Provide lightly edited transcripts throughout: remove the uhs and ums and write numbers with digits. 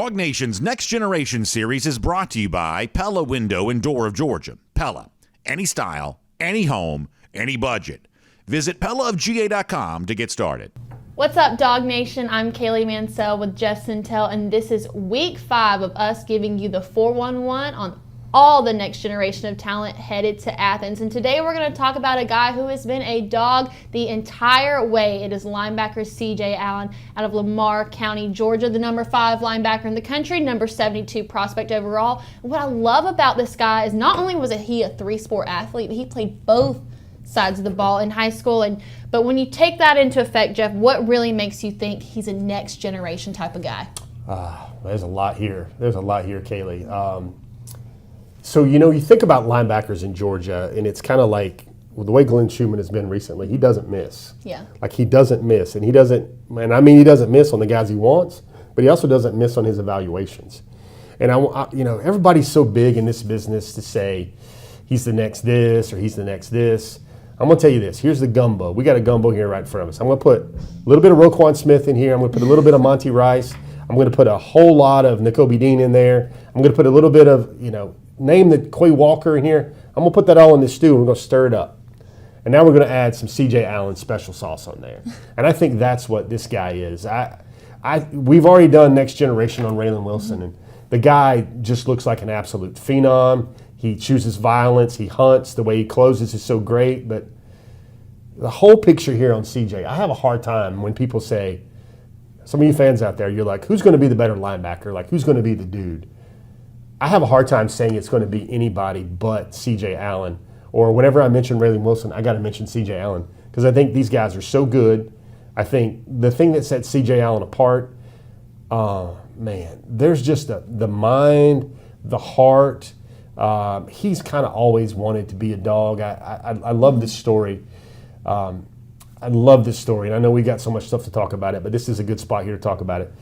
DawgNation's Next Generation series is brought to you by Pella Window and Door of Georgia. Pella, any style, any home, any budget. Visit PellaofGA.com to get started. What's up, DawgNation? I'm Kaylee Mansell with Sentell, and this is week 5 of us giving you the 411 on all the next generation of talent headed to Athens. And today we're going to talk about a guy who has been a dog the entire way. It is linebacker CJ Allen out of Lamar County, Georgia, the number 5 linebacker in the country, number 72 prospect overall. And what I love about this guy is not only was he a 3-sport athlete, but he played both sides of the ball in high school. But when you take that into effect, Jeff, what really makes you think he's a next generation type of guy? There's a lot here. Kaylee. So, you think about linebackers in Georgia, and it's kind of like the way Glenn Schumann has been recently. He doesn't miss. Yeah. Like, he doesn't miss. And he doesn't miss on the guys he wants, but he also doesn't miss on his evaluations. And, everybody's so big in this business to say he's the next this or he's the next this. I'm going to tell you this. Here's the gumbo. We got a gumbo here right in front of us. I'm going to put a little bit of Roquan Smith in here. I'm going to put a little bit of Monty Rice. I'm going to put a whole lot of Nakobe Dean in there. I'm going to put a little bit of, name the Quay Walker in here. I'm going to put that all in this stew and we're going to stir it up. And now we're going to add some CJ Allen special sauce on there. And I think that's what this guy is. We've already done Next Generation on Raylan Wilson, and the guy just looks like an absolute phenom. He chooses violence. He hunts. The way he closes is so great. But the whole picture here on CJ, I have a hard time when people say, some of you fans out there, you're like, who's going to be the better linebacker? Like, who's going to be the dude? I have a hard time saying it's going to be anybody but CJ Allen. Or whenever I mention Raylan Wilson, I got to mention CJ Allen because I think these guys are so good. I think the thing that sets CJ Allen apart, there's just the mind, the heart. He's kind of always wanted to be a dog. I love this story. I love this story, and I know we got so much stuff to talk about it, but this is a good spot here to talk about it.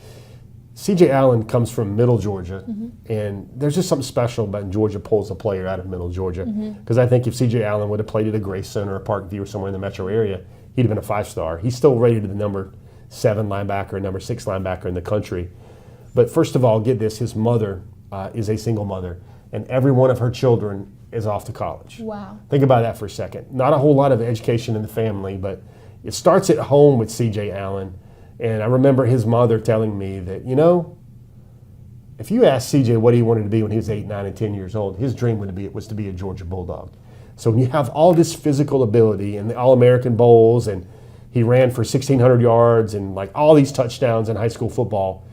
CJ Allen comes from Middle Georgia, and there's just something special about Georgia pulls a player out of Middle Georgia. Because I think if CJ Allen would have played at a Grace Center or Parkview or somewhere in the metro area, he'd have been a 5-star. He's still rated the number 7 linebacker and number 6 linebacker in the country. But first of all, get this, his mother is a single mother, and every one of her children is off to college. Wow. Think about that for a second. Not a whole lot of education in the family, but it starts at home with CJ Allen. And I remember his mother telling me that, if you asked CJ what he wanted to be when he was 8, 9, and 10 years old, his dream was to be a Georgia Bulldog. So when you have all this physical ability and the All-American Bowls, and he ran for 1,600 yards and like all these touchdowns in high school football,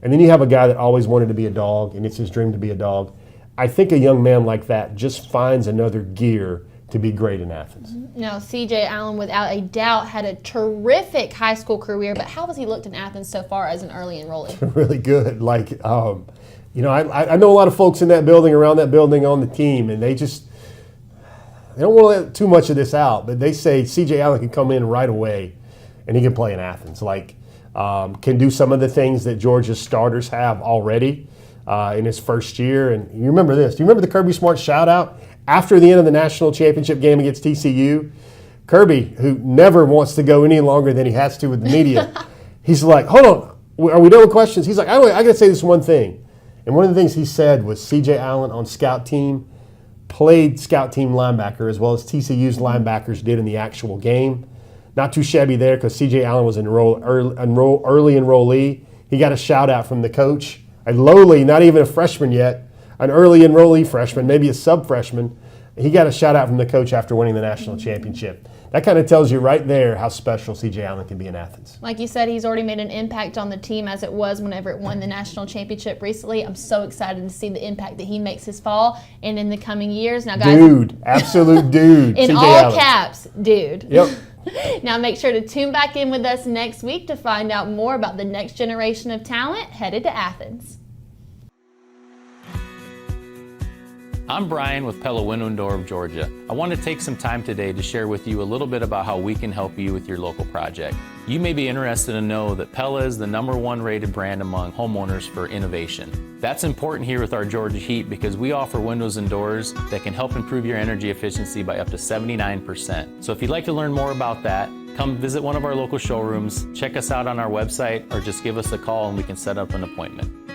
and then you have a guy that always wanted to be a dog and it's his dream to be a dog, I think a young man like that just finds another gear to be great in Athens. Now, CJ Allen, without a doubt, had a terrific high school career, but how has he looked in Athens so far as an early enrollee? Really good. Like, I know a lot of folks in that building, around that building, on the team, and they don't want to let too much of this out, but they say CJ Allen can come in right away and he can play in Athens. Like, can do some of the things that Georgia's starters have already in his first year. And you remember this. Do you remember the Kirby Smart shout out? After the end of the national championship game against TCU, Kirby, who never wants to go any longer than he has to with the media, he's like, hold on, are we done with questions? He's like, I got to say this one thing. And one of the things he said was CJ Allen on scout team played scout team linebacker as well as TCU's linebackers did in the actual game. Not too shabby there because CJ Allen was an early enrollee. He got a shout out from the coach, a lowly, not even a freshman yet, an early enrollee freshman, maybe a sub-freshman. He got a shout-out from the coach after winning the national championship. That kind of tells you right there how special CJ Allen can be in Athens. Like you said, he's already made an impact on the team as it was whenever it won the national championship recently. I'm so excited to see the impact that he makes this fall and in the coming years. Now, guys, dude, absolute dude. In CJ all Allen. caps, dude. Yep. Now make sure to tune back in with us next week to find out more about the next generation of talent headed to Athens. I'm Brian with Pella Window and Door of Georgia. I want to take some time today to share with you a little bit about how we can help you with your local project. You may be interested to know that Pella is the #1 rated brand among homeowners for innovation. That's important here with our Georgia Heat because we offer windows and doors that can help improve your energy efficiency by up to 79%. So if you'd like to learn more about that, come visit one of our local showrooms, check us out on our website, or just give us a call and we can set up an appointment.